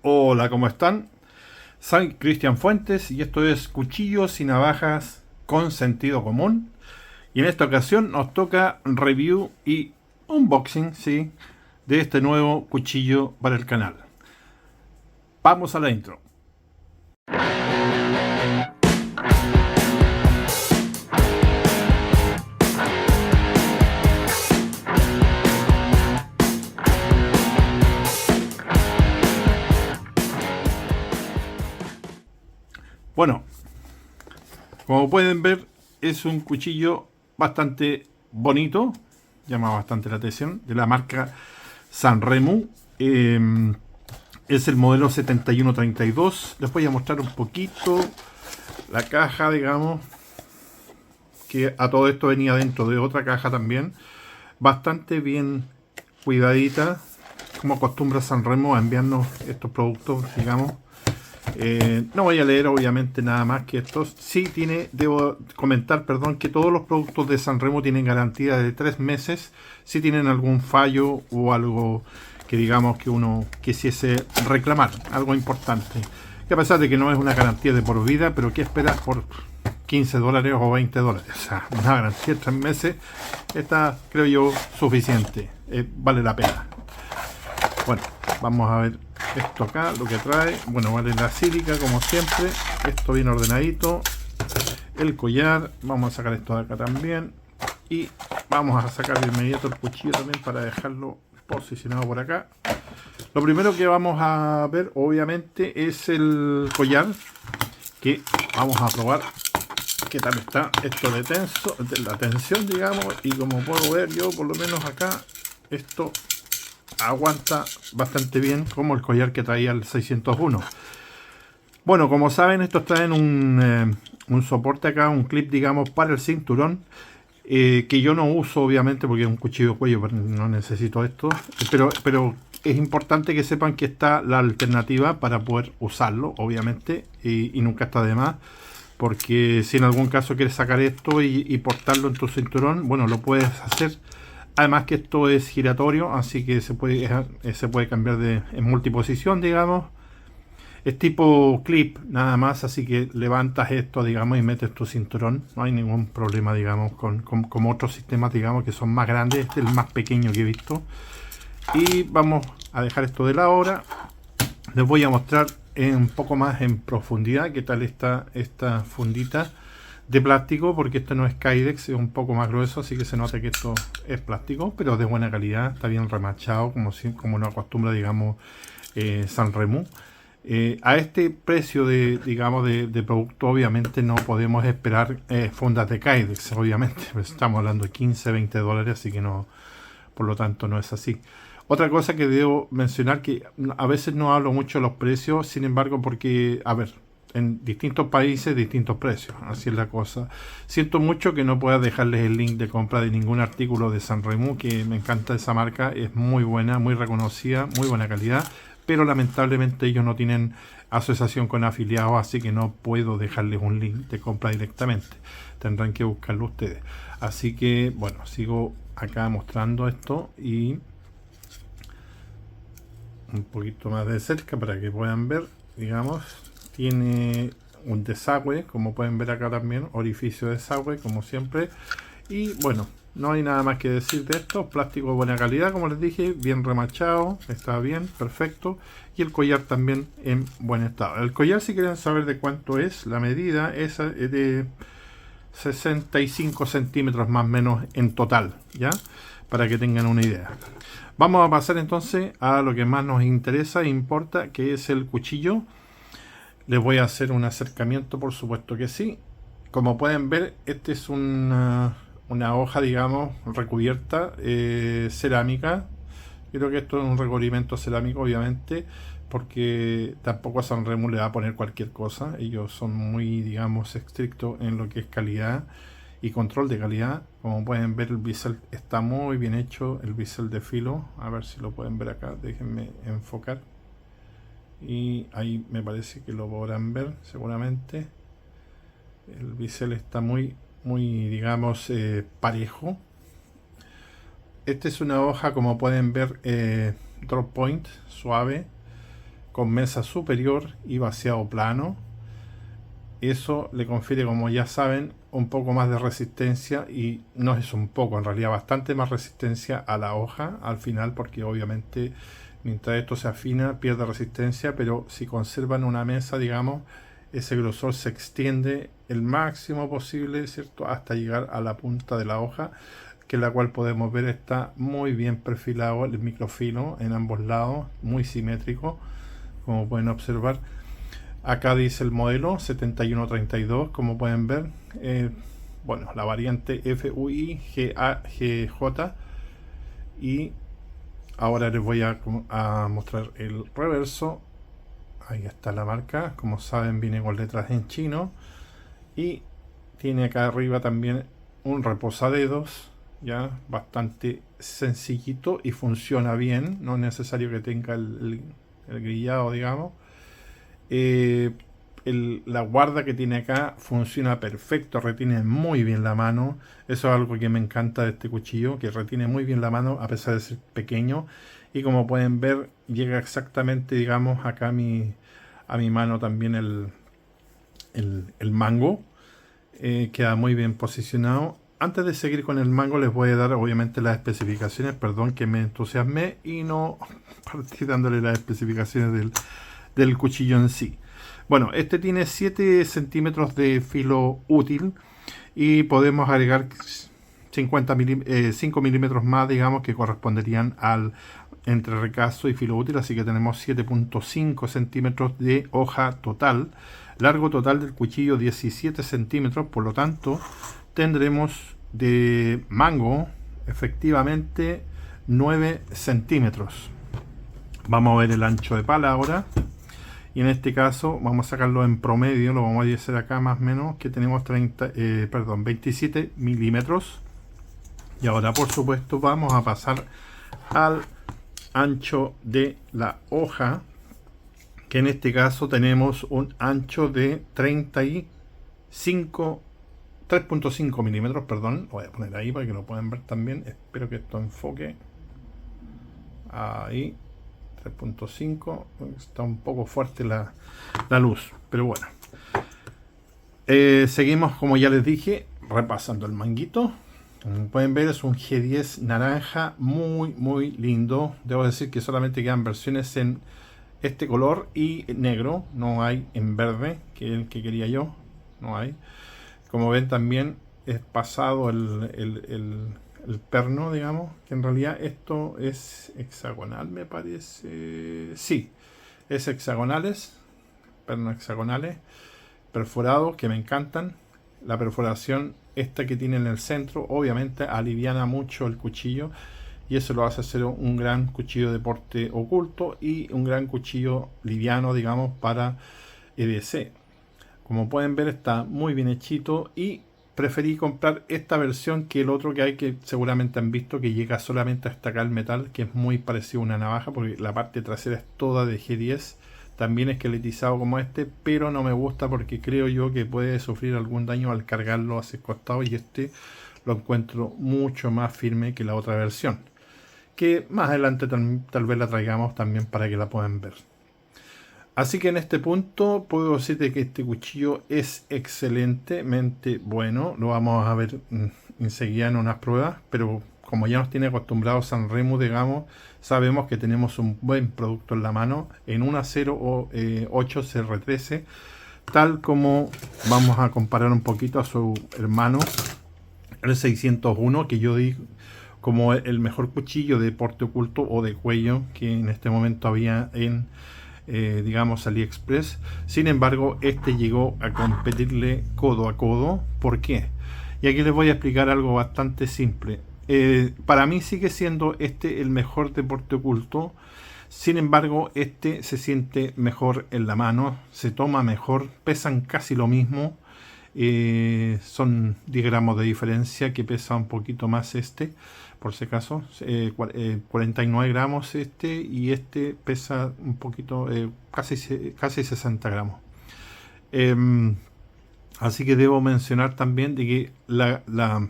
Hola, ¿cómo están? Soy Cristian Fuentes y esto es Cuchillos y Navajas con Sentido Común. Y en esta ocasión nos toca review y unboxing, sí, de este nuevo cuchillo para el canal. Vamos a la intro. Bueno, como pueden ver, es un cuchillo bastante bonito, llama bastante la atención, de la marca Sanremo. Es el modelo 7132. Les voy a mostrar un poquito la caja, digamos, que a todo esto venía dentro de otra caja también, bastante bien cuidadita, como acostumbra Sanremo a enviarnos estos productos, digamos. No voy a leer obviamente nada más que estos. Sí tiene, debo comentar, perdón, que todos los productos de Sanremo tienen garantía de 3 meses. Si tienen algún fallo o algo que digamos que uno quisiese reclamar, algo importante. Que a pesar de que no es una garantía de por vida, pero ¿qué esperas por 15 dólares o 20 dólares? O sea, una garantía de 3 meses está, creo yo, suficiente. Vale la pena. Bueno, vamos a ver esto acá, lo que trae. Bueno, vale la sílica como siempre. Esto bien ordenadito. El collar. Vamos a sacar esto de acá también. Y vamos a sacar de inmediato el cuchillo también para dejarlo posicionado por acá. Lo primero que vamos a ver obviamente es el collar, que vamos a probar qué tal está esto de la tensión, digamos. Y como puedo ver yo, por lo menos acá, esto aguanta bastante bien, como el collar que traía el 601. Bueno, como saben, estos traen un soporte acá, un clip, digamos, para el cinturón, que yo no uso obviamente porque es un cuchillo de cuello, pero no necesito esto, pero es importante que sepan que está la alternativa para poder usarlo, obviamente, y nunca está de más, porque si en algún caso quieres sacar esto y portarlo en tu cinturón, bueno, lo puedes hacer. Además que esto es giratorio, así que se puede cambiar en multiposición, digamos. Es tipo clip nada más, así que levantas esto, digamos, y metes tu cinturón. No hay ningún problema, digamos, con otros sistemas, digamos, que son más grandes. Este es el más pequeño que he visto. Y vamos a dejar esto de lado ahora. Les voy a mostrar un poco más en profundidad qué tal está esta fundita de plástico, porque esto no es Kydex, es un poco más grueso, así que se nota que esto es plástico, pero de buena calidad, está bien remachado, como nos acostumbra, digamos, Sanremo. A este precio digamos, de producto, obviamente no podemos esperar fundas de Kydex, obviamente, pues estamos hablando de 15, 20 dólares, así que no, por lo tanto no es así. Otra cosa que debo mencionar, que a veces no hablo mucho de los precios, sin embargo, porque, a ver, en distintos países distintos precios, así es la cosa. Siento mucho que no pueda dejarles el link de compra de ningún artículo de Sanremo, que me encanta esa marca, es muy buena, muy reconocida, muy buena calidad, pero lamentablemente ellos no tienen asociación con afiliados, así que no puedo dejarles un link de compra directamente, tendrán que buscarlo ustedes. Así que bueno, sigo acá mostrando esto y un poquito más de cerca para que puedan ver, digamos. Tiene un desagüe, como pueden ver acá también, orificio de desagüe, como siempre. Y bueno, no hay nada más que decir de esto. Plástico de buena calidad, como les dije, bien remachado, está bien, perfecto. Y el collar también en buen estado. El collar, si quieren saber de cuánto es, la medida es de 65 centímetros más o menos en total, ¿ya? Para que tengan una idea. Vamos a pasar entonces a lo que más nos interesa e importa, que es el cuchillo. Les voy a hacer un acercamiento, por supuesto que sí. Como pueden ver, este es una hoja, digamos, recubierta cerámica. Creo que esto es un recubrimiento cerámico, obviamente, porque tampoco a Sanremo le va a poner cualquier cosa. Ellos son muy, digamos, estrictos en lo que es calidad y control de calidad. Como pueden ver, el bisel está muy bien hecho, el bisel de filo. A ver si lo pueden ver acá, déjenme enfocar. Y ahí me parece que lo podrán ver seguramente. El bisel está muy, muy, digamos, parejo. Esta es una hoja, como pueden ver, drop point, suave, con mesa superior y vaciado plano. Eso le confiere, como ya saben, un poco más de resistencia, y no es un poco, en realidad bastante más resistencia a la hoja al final, porque obviamente mientras esto se afina pierde resistencia, pero si conservan una mesa, digamos, ese grosor se extiende el máximo posible, ¿cierto? Hasta llegar a la punta de la hoja, que la cual podemos ver está muy bien perfilado el microfilo en ambos lados, muy simétrico, como pueden observar. Acá dice el modelo 7132, como pueden ver. Bueno, la variante FUI GJ. Y ahora les voy a mostrar el reverso. Ahí está la marca. Como saben, viene con letras en chino. Y tiene acá arriba también un reposadedos, ya bastante sencillito y funciona bien. No es necesario que tenga el grillado, digamos. La guarda que tiene acá funciona perfecto, retiene muy bien la mano. Eso es algo que me encanta de este cuchillo, que retiene muy bien la mano a pesar de ser pequeño. Y como pueden ver, llega exactamente, digamos, acá a mi mano también el mango. Queda muy bien posicionado. Antes de seguir con el mango, les voy a dar obviamente las especificaciones. Perdón que me entusiasmé y no partí dándole las especificaciones del cuchillo en sí. Bueno, este tiene 7 centímetros de filo útil y podemos agregar 5 milímetros más, digamos, que corresponderían al entre recazo y filo útil, así que tenemos 7.5 centímetros de hoja total. Largo total del cuchillo 17 centímetros, por lo tanto tendremos de mango efectivamente 9 centímetros. Vamos a ver el ancho de pala ahora. Y en este caso vamos a sacarlo en promedio, lo vamos a hacer acá más o menos, que tenemos 27 milímetros. Y ahora por supuesto vamos a pasar al ancho de la hoja, que en este caso tenemos un ancho de 3.5 milímetros, perdón. Lo voy a poner ahí para que lo puedan ver también. Espero que esto enfoque. Ahí. 3.5, está un poco fuerte la luz, pero bueno. Seguimos, como ya les dije, repasando el manguito. Como pueden ver, es un G10 naranja, muy lindo. Debo decir que solamente quedan versiones en este color y negro, no hay en verde, que es el que quería yo, no hay. Como ven, también es pasado el perno, digamos, que en realidad esto es hexagonal, me parece. Sí, es hexagonales, pernos hexagonales, perforados, que me encantan. La perforación esta que tiene en el centro, obviamente aliviana mucho el cuchillo, y eso lo hace ser un gran cuchillo de porte oculto y un gran cuchillo liviano, digamos, para EDC. Como pueden ver, está muy bien hechito, y preferí comprar esta versión que el otro que hay, que seguramente han visto, que llega solamente hasta acá el metal, que es muy parecido a una navaja, porque la parte trasera es toda de G10, también esqueletizado como este, pero no me gusta porque creo yo que puede sufrir algún daño al cargarlo hacia el costado, y este lo encuentro mucho más firme que la otra versión, que más adelante tal vez la traigamos también para que la puedan ver. Así que en este punto puedo decirte que este cuchillo es excelentemente bueno. Lo vamos a ver enseguida en unas pruebas, pero como ya nos tiene acostumbrados Sanremo, digamos, sabemos que tenemos un buen producto en la mano, en un acero 8 CR13, tal como vamos a comparar un poquito a su hermano, el 601, que yo digo como el mejor cuchillo de porte oculto o de cuello que en este momento había en digamos AliExpress. Sin embargo, este llegó a competirle codo a codo. ¿Por qué? Y aquí les voy a explicar algo bastante simple. Para mí sigue siendo este el mejor de porte oculto. Sin embargo, este se siente mejor en la mano, se toma mejor, pesan casi lo mismo. Son 10 gramos de diferencia, que pesa un poquito más este, por si acaso, 49 gramos este, y este pesa un poquito, casi 60 gramos. Así que debo mencionar también de que la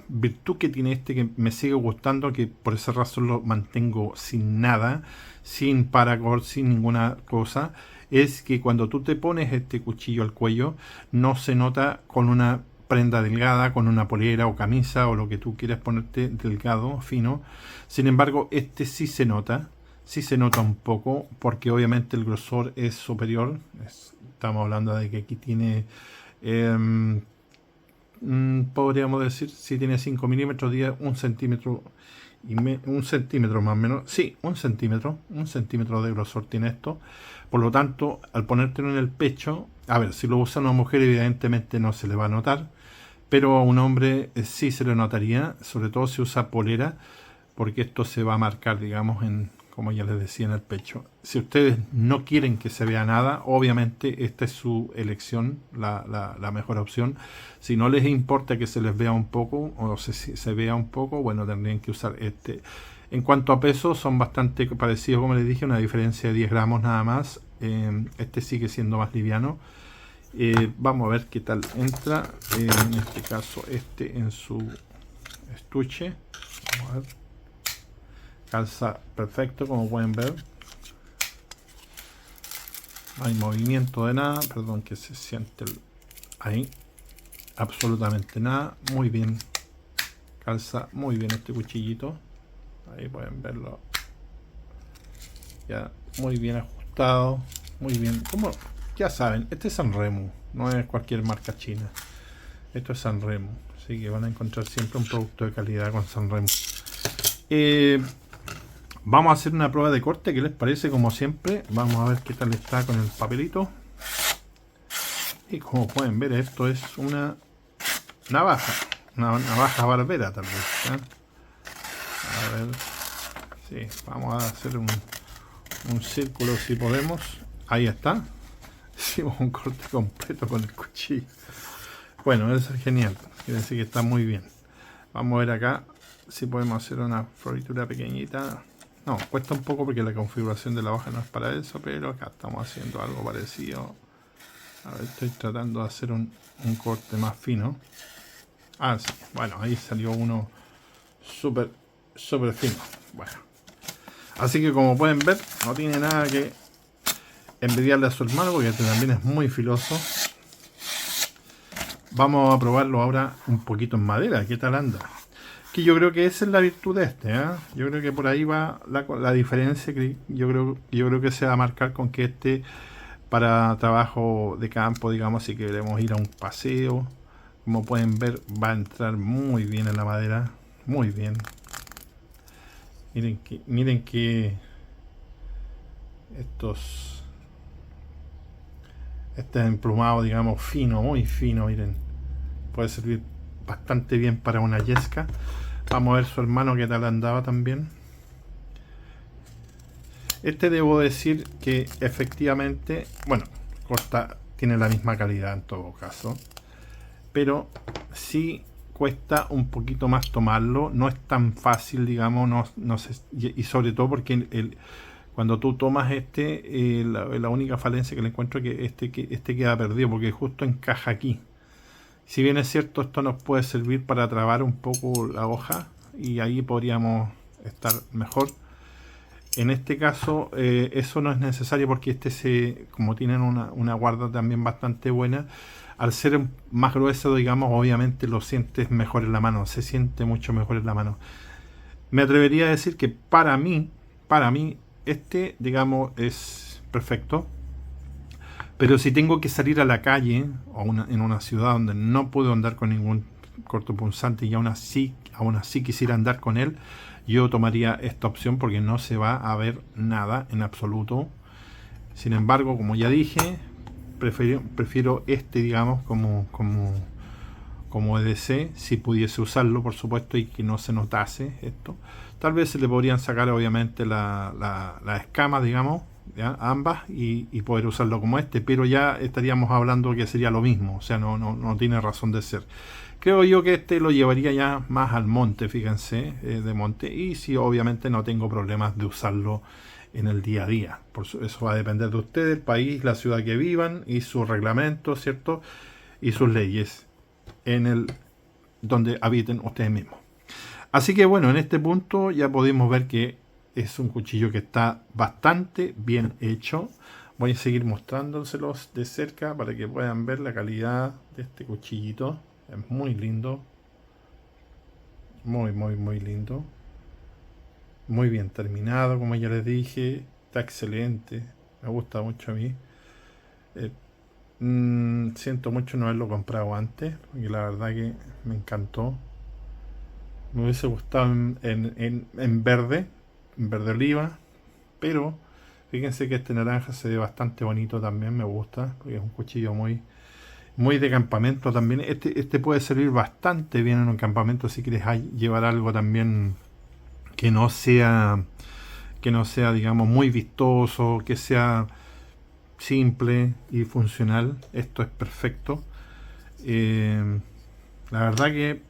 virtud que tiene este, que me sigue gustando, que por esa razón lo mantengo sin nada, sin paracord, sin ninguna cosa, es que cuando tú te pones este cuchillo al cuello, no se nota con una prenda delgada, con una polera o camisa o lo que tú quieras ponerte delgado, fino. Sin embargo, este sí se nota un poco, porque obviamente el grosor es superior. Estamos hablando de que aquí tiene... podríamos decir, si tiene 5 milímetros, 10, 1 centímetro y 1 centímetro más o menos, sí, 1 centímetro de grosor tiene esto. Por lo tanto, al ponértelo en el pecho, a ver, si lo usa una mujer evidentemente no se le va a notar, pero a un hombre sí se le notaría, sobre todo si usa polera, porque esto se va a marcar, digamos, en, como ya les decía, en el pecho. Si ustedes no quieren que se vea nada, obviamente esta es su elección, la mejor opción. Si no les importa que se les vea un poco, o se vea un poco, bueno, tendrían que usar este. En cuanto a peso, son bastante parecidos, como les dije, una diferencia de 10 gramos nada más. Este sigue siendo más liviano. Vamos a ver qué tal entra. En este caso, este en su estuche. Vamos a ver. Calza perfecto, como pueden ver. No hay movimiento de nada. Perdón, que se siente ahí. Absolutamente nada. Muy bien. Calza muy bien este cuchillito. Ahí pueden verlo. Ya muy bien ajustado. Muy bien. Como ya saben, este es Sanremo. No es cualquier marca china. Esto es Sanremo. Así que van a encontrar siempre un producto de calidad con Sanremo. Vamos a hacer una prueba de corte. ¿Qué les parece? Como siempre, vamos a ver qué tal está con el papelito. Y como pueden ver, esto es una navaja. Una navaja barbera, tal vez. A ver. Sí, vamos a hacer un círculo si podemos. Ahí está. Hicimos un corte completo con el cuchillo. Bueno, eso es genial. Quiere decir que está muy bien. Vamos a ver acá si podemos hacer una floritura pequeñita. No, cuesta un poco porque la configuración de la hoja no es para eso, pero acá estamos haciendo algo parecido. A ver, estoy tratando de hacer un corte más fino. Ah, sí, bueno, ahí salió uno súper fino. Bueno, así que como pueden ver, no tiene nada que envidiarle a su hermano, porque este también es muy filoso. Vamos a probarlo ahora un poquito en madera. ¿Qué tal anda? Que yo creo que esa es la virtud de este, ¿eh? Yo creo que por ahí va la diferencia. Que yo creo que se va a marcar con que este, para trabajo de campo, digamos, si queremos ir a un paseo, como pueden ver, va a entrar muy bien en la madera. Muy bien. Miren que este emplumado, digamos, fino, muy fino, miren. Puede servir bastante bien para una yesca. Vamos a ver su hermano que tal andaba también. Este debo decir que efectivamente, bueno, tiene la misma calidad en todo caso, pero sí cuesta un poquito más tomarlo. No es tan fácil, digamos, no sé, y sobre todo porque cuando tú tomas la única falencia que le encuentro es que este queda perdido, porque justo encaja aquí. Si bien es cierto, esto nos puede servir para trabar un poco la hoja y ahí podríamos estar mejor. En este caso, eso no es necesario, porque como tienen una guarda también bastante buena, al ser más grueso, digamos, obviamente lo sientes mejor en la mano, se siente mucho mejor en la mano. Me atrevería a decir que para mí, digamos, es perfecto. Pero si tengo que salir a la calle o en una ciudad donde no puedo andar con ningún cortopunzante y aún así quisiera andar con él, yo tomaría esta opción porque no se va a ver nada en absoluto. Sin embargo, como ya dije, prefiero digamos, como EDC, si pudiese usarlo, por supuesto, y que no se notase esto. Tal vez se le podrían sacar, obviamente, la escama, digamos, ¿ya? Ambas, y poder usarlo como pero ya estaríamos hablando que sería lo mismo, o sea, no tiene razón de ser. Creo yo que lo llevaría ya más al monte, fíjense, de monte, y si obviamente no tengo problemas de usarlo en el día a día. Eso va a depender de ustedes, el país, la ciudad que vivan y su reglamento, ¿cierto? y sus leyes en el donde habiten ustedes mismos. Así que bueno, en este punto ya podemos ver que es un cuchillo que está bastante bien hecho. Voy a seguir mostrándoselos de cerca para que puedan ver la calidad de este cuchillito. Es muy lindo. Muy, muy, muy lindo. Muy bien terminado, como ya les dije. Está excelente. Me gusta mucho a mí. Siento mucho no haberlo comprado antes, porque la verdad que me encantó. Me hubiese gustado en verde oliva, pero fíjense que este naranja se ve bastante bonito también, me gusta, porque es un cuchillo muy, muy de campamento también. Este puede servir bastante bien en un campamento si quieres llevar algo también que no sea, digamos, muy vistoso, que sea simple y funcional. Esto es perfecto. La verdad que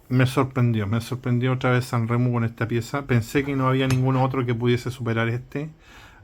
me sorprendió otra vez Sanremo con esta pieza. Pensé que no había ningún otro que pudiese superar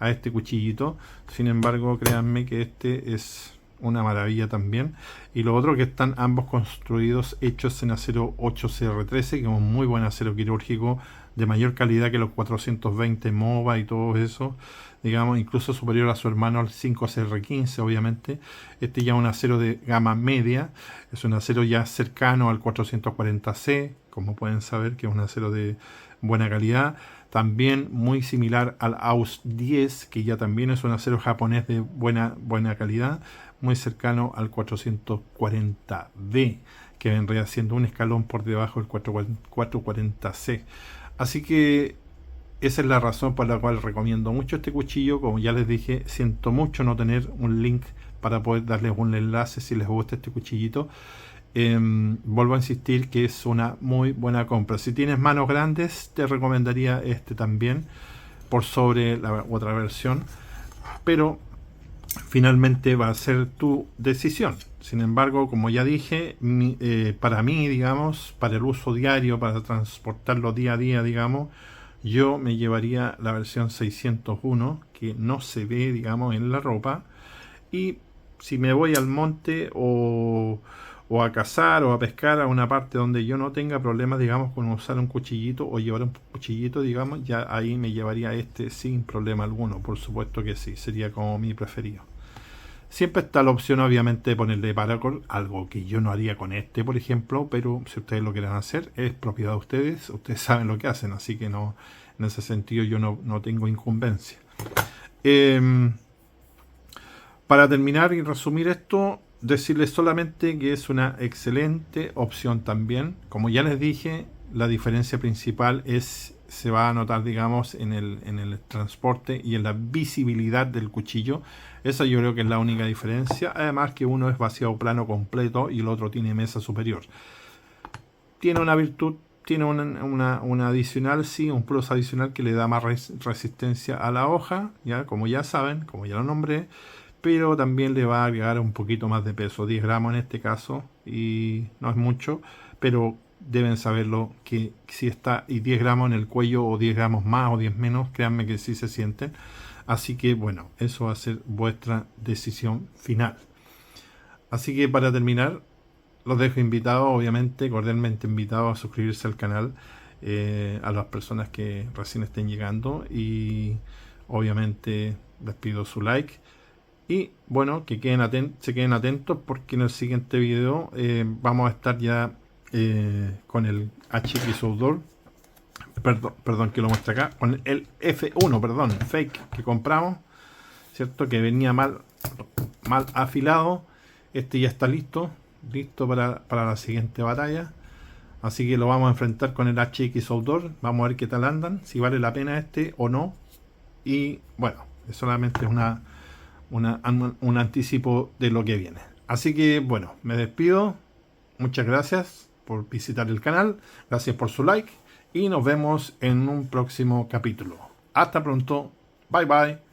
a este cuchillito. Sin embargo, créanme que este es una maravilla también. Y lo otro que están ambos construidos, hechos en acero 8CR13, que es un muy buen acero quirúrgico, de mayor calidad que los 420 MOVA y todo eso, digamos, incluso superior a su hermano al 5CR15, obviamente. Este ya es un acero de gama media, es un acero ya cercano al 440C, como pueden saber, que es un acero de buena calidad. También muy similar al AUS 10, que ya también es un acero japonés de buena calidad, muy cercano al 440D, que vendría siendo un escalón por debajo del 440C. Así que esa es la razón por la cual recomiendo mucho este cuchillo. Como ya les dije, siento mucho no tener un link para poder darles un enlace si les gusta este cuchillito. Vuelvo a insistir que es una muy buena compra. Si tienes manos grandes, te recomendaría este también por sobre la otra versión, pero finalmente va a ser tu decisión. Sin embargo, como ya dije, para mí, digamos, para el uso diario, para transportarlo día a día, digamos, yo me llevaría la versión 601, que no se ve, digamos, en la ropa. Y si me voy al monte o a cazar o a pescar a una parte donde yo no tenga problemas, digamos, con usar un cuchillito o llevar un cuchillito, digamos, ya ahí me llevaría este sin problema alguno. Por supuesto que sí, sería como mi preferido. Siempre está la opción, obviamente, de ponerle paracord, algo que yo no haría con este, por ejemplo, pero si ustedes lo quieren hacer, es propiedad de ustedes, ustedes saben lo que hacen, así que no, en ese sentido yo no tengo incumbencia. Para terminar y resumir esto, decirles solamente que es una excelente opción también. Como ya les dije, la diferencia principal se va a notar, digamos, en el transporte y en la visibilidad del cuchillo. Esa yo creo que es la única diferencia. Además que uno es vaciado plano completo y el otro tiene mesa superior. Tiene una virtud, tiene una adicional, sí, un plus adicional que le da más resistencia a la hoja, ya como ya saben, como ya lo nombré, pero también le va a agregar un poquito más de peso, 10 gramos en este caso, y no es mucho, pero deben saberlo que si está y 10 gramos en el cuello o 10 gramos más o 10 menos, créanme que sí se sienten. Así que bueno, eso va a ser vuestra decisión final. Así que para terminar, los dejo invitados, obviamente, cordialmente invitados a suscribirse al canal, a las personas que recién estén llegando, y obviamente les pido su like. Y bueno, que se queden atentos porque en el siguiente video vamos a estar ya con el HX Outdoor. Perdón que lo muestre acá. Con el F1, perdón, fake que compramos, ¿cierto? Que venía mal afilado. Este ya está listo para la siguiente batalla. Así que lo vamos a enfrentar con el HX Outdoor. Vamos a ver qué tal andan, si vale la pena este o no. Y bueno, solamente es un anticipo de lo que viene. Así que bueno, me despido. Muchas gracias por visitar el canal. Gracias por su like. Y nos vemos en un próximo capítulo. Hasta pronto. Bye bye.